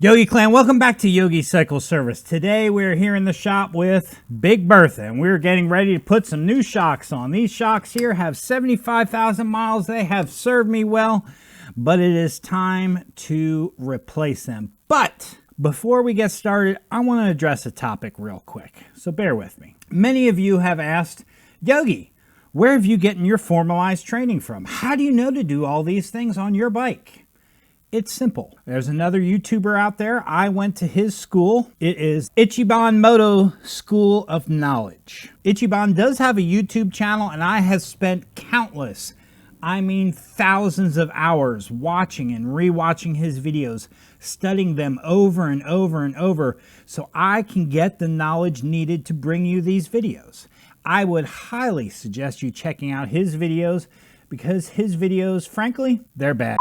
Yogi Clan, welcome back to Yogi Cycle Service. Today we're here in the shop with Big Bertha and we're getting ready to put some new shocks on. These shocks here have 75,000 miles. They have served me well, but it is time to replace them. But before we get started, I want to address a topic real quick, so bear with me. Many of you have asked, Yogi, where have you gotten your formalized training from? How do you know to do all these things on your bike? It's simple. There's another YouTuber out there. I went to his school. It is Ichiban Moto School of Knowledge. Ichiban does have a YouTube channel, and I have spent countless, I mean thousands of hours watching and rewatching his videos, studying them over and over and over so I can get the knowledge needed to bring you these videos. I would highly suggest you checking out his videos because his videos, frankly, they're bad.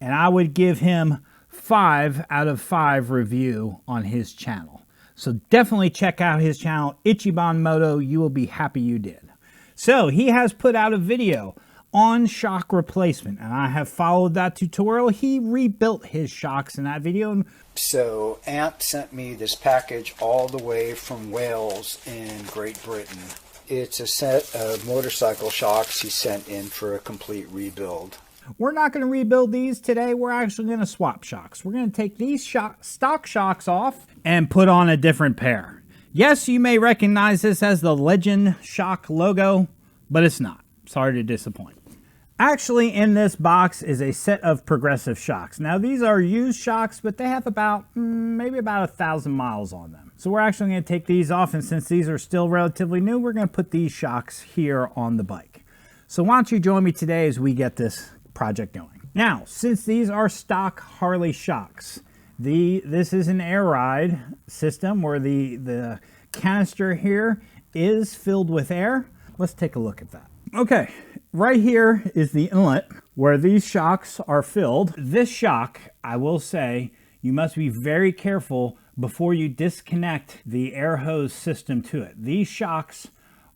And I would give him 5 out of 5 review on his channel. So definitely check out his channel, Ichiban Moto. You will be happy you did. So he has put out a video on shock replacement, and I have followed that tutorial. He rebuilt his shocks in that video. So Ant sent me this package all the way from Wales in Great Britain. It's a set of motorcycle shocks he sent in for a complete rebuild. We're not going to rebuild these today. We're actually going to swap shocks. We're going to take these stock shocks off and put on a different pair. Yes, you may recognize this as the Legend Shock logo, but it's not. Sorry to disappoint. Actually, in this box is a set of progressive shocks. Now, these are used shocks, but they have about, maybe about 1,000 miles on them. So we're actually going to take these off, and since these are still relatively new, we're going to put these shocks here on the bike. So why don't you join me today as we get this project going. Now, since these are stock Harley shocks, this is an air ride system where the canister here is filled with air. Let's take a look at that. Okay, right here is the inlet where these shocks are filled. This shock, I will say, you must be very careful before you disconnect the air hose system to it. These shocks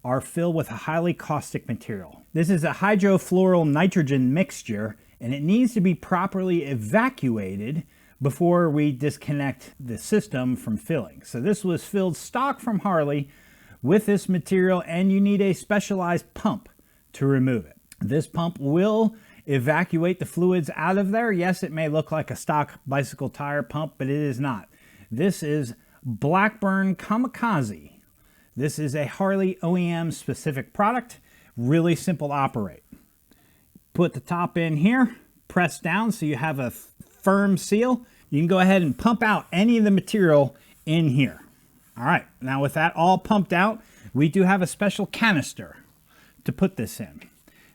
are filled with a highly caustic material. This is a hydrofluoral nitrogen mixture, and it needs to be properly evacuated before we disconnect the system from filling. So this was filled stock from Harley with this material, and you need a specialized pump to remove it. This pump will evacuate the fluids out of there. Yes, it may look like a stock bicycle tire pump, but it is not. This is Blackburn Kamikaze. This is a Harley OEM specific product, really simple to operate. Put the top in here, press down so you have a firm seal. You can go ahead and pump out any of the material in here. All right, now with that all pumped out, we do have a special canister to put this in.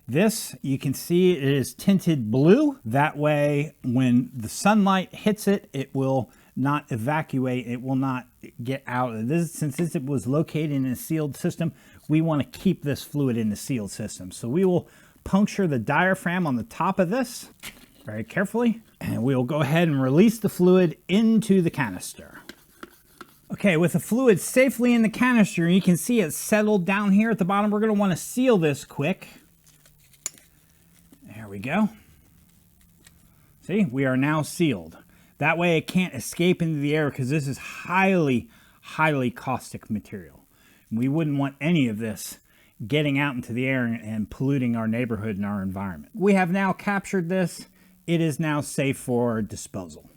This, you can see it is tinted blue. That way, when the sunlight hits it, it will not evacuate, it will not get out of this. Since it was located in a sealed system, we want to keep this fluid in the sealed system. So we will puncture the diaphragm on the top of this very carefully, and we will go ahead and release the fluid into the canister. Okay, with the fluid safely in the canister, you can see it's settled down here at the bottom. We're going to want to seal this quick. There we go. See, we are now sealed. That way it can't escape into the air because this is highly, highly caustic material. We wouldn't want any of this getting out into the air and polluting our neighborhood and our environment. We have now captured this. It is now safe for disposal.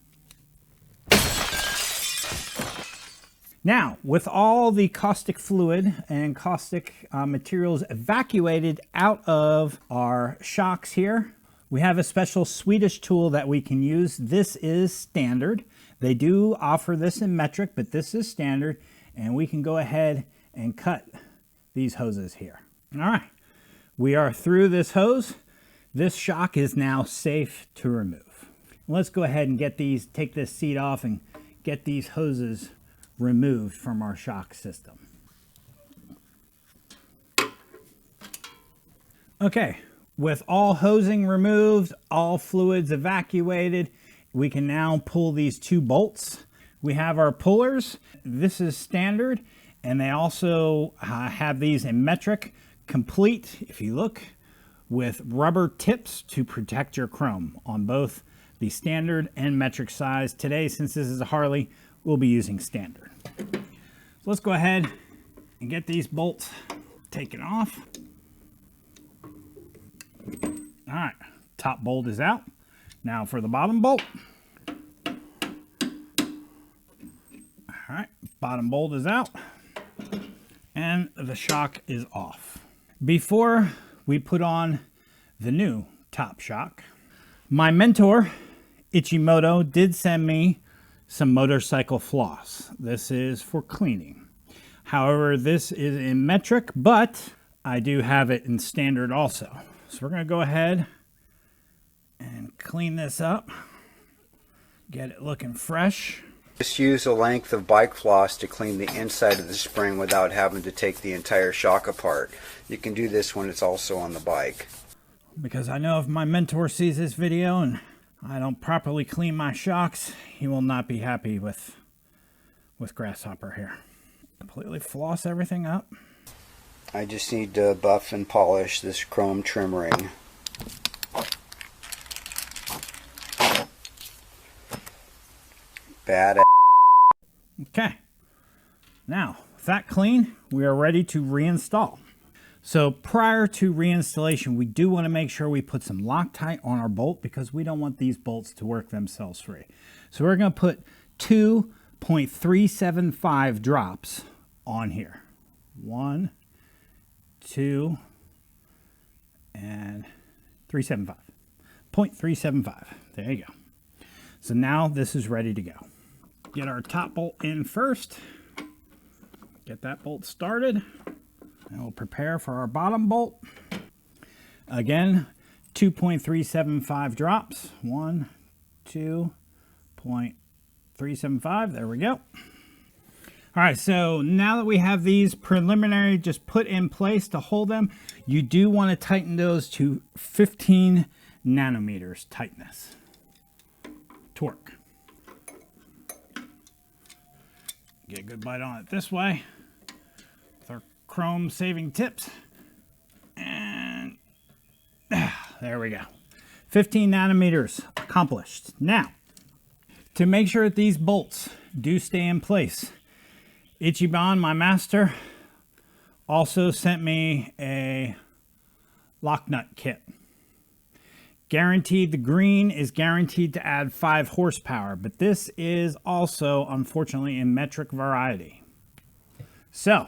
Now, with all the caustic fluid and caustic materials evacuated out of our shocks here, we have a special Swedish tool that we can use. This is standard. They do offer this in metric, but this is standard, and we can go ahead and cut these hoses here. All right, we are through this hose. This shock is now safe to remove. Let's go ahead and take this seat off and get these hoses removed from our shock system. Okay. With all hosing removed, all fluids evacuated, we can now pull these 2 bolts. We have our pullers. This is standard, and they also have these in metric, complete, if you look, with rubber tips to protect your chrome on both the standard and metric size. Today, since this is a Harley, we'll be using standard. So let's go ahead and get these bolts taken off. All right, top bolt is out. Now for the bottom bolt. All right, bottom bolt is out and the shock is off. Before we put on the new top shock, my mentor, Ichiban Moto, did send me some motorcycle floss. This is for cleaning. However, this is in metric, but I do have it in standard also. So we're going to go ahead and clean this up, get it looking fresh. Just use a length of bike floss to clean the inside of the spring without having to take the entire shock apart. You can do this when it's also on the bike. Because I know if my mentor sees this video and I don't properly clean my shocks, he will not be happy with Grasshopper here. Completely floss everything up. I just need to buff and polish this chrome trim ring. Badass. Okay, now with that clean, we are ready to reinstall. So prior to reinstallation, we do want to make sure we put some Loctite on our bolt because we don't want these bolts to work themselves free. So we're going to put 2.375 drops on here. 1, 2, and 375. 0.375. There you go. So now this is ready to go. Get our top bolt in first. Get that bolt started. And we'll prepare for our bottom bolt. Again, 2.375 drops. 1, 2.375. There we go. All right, so now that we have these preliminary just put in place to hold them, you do want to tighten those to 15 nanometers tightness. Torque. Get a good bite on it this way with our chrome saving tips. And there we go. 15 nanometers accomplished. Now, to make sure that these bolts do stay in place, Ichiban, my master, also sent me a lock nut kit. Guaranteed, the green is guaranteed to add 5 horsepower, but this is also, unfortunately, in metric variety. So,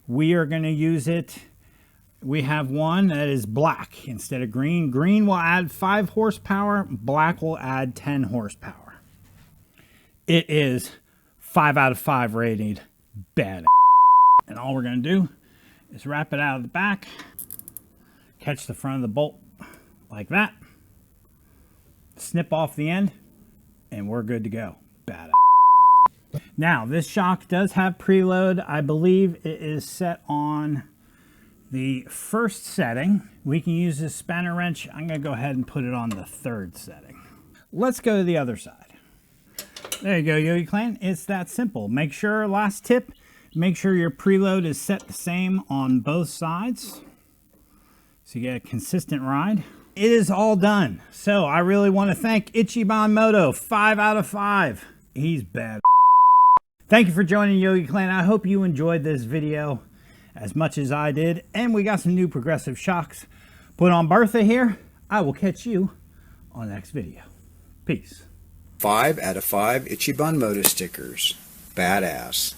we are going to use it. We have one that is black instead of green. Green will add 5 horsepower, black will add 10 horsepower. It is 5 out of 5 rated, bad. And all we're going to do is wrap it out of the back, catch the front of the bolt like that, snip off the end, and we're good to go. Badass. Now, this shock does have preload. I believe it is set on the first setting. We can use this spanner wrench. I'm going to go ahead and put it on the 3rd setting. Let's go to the other side. There you go, Yogi Clan. It's that simple. Make sure, last tip, make sure your preload is set the same on both sides so you get a consistent ride. It is all done. So I really want to thank Ichiban Moto, 5 out of 5. He's bad. Thank you for joining Yogi Clan. I hope you enjoyed this video as much as I did. And we got some new progressive shocks put on Bertha here. I will catch you on the next video. Peace. 5 out of 5 Ichiban Moto stickers. Badass.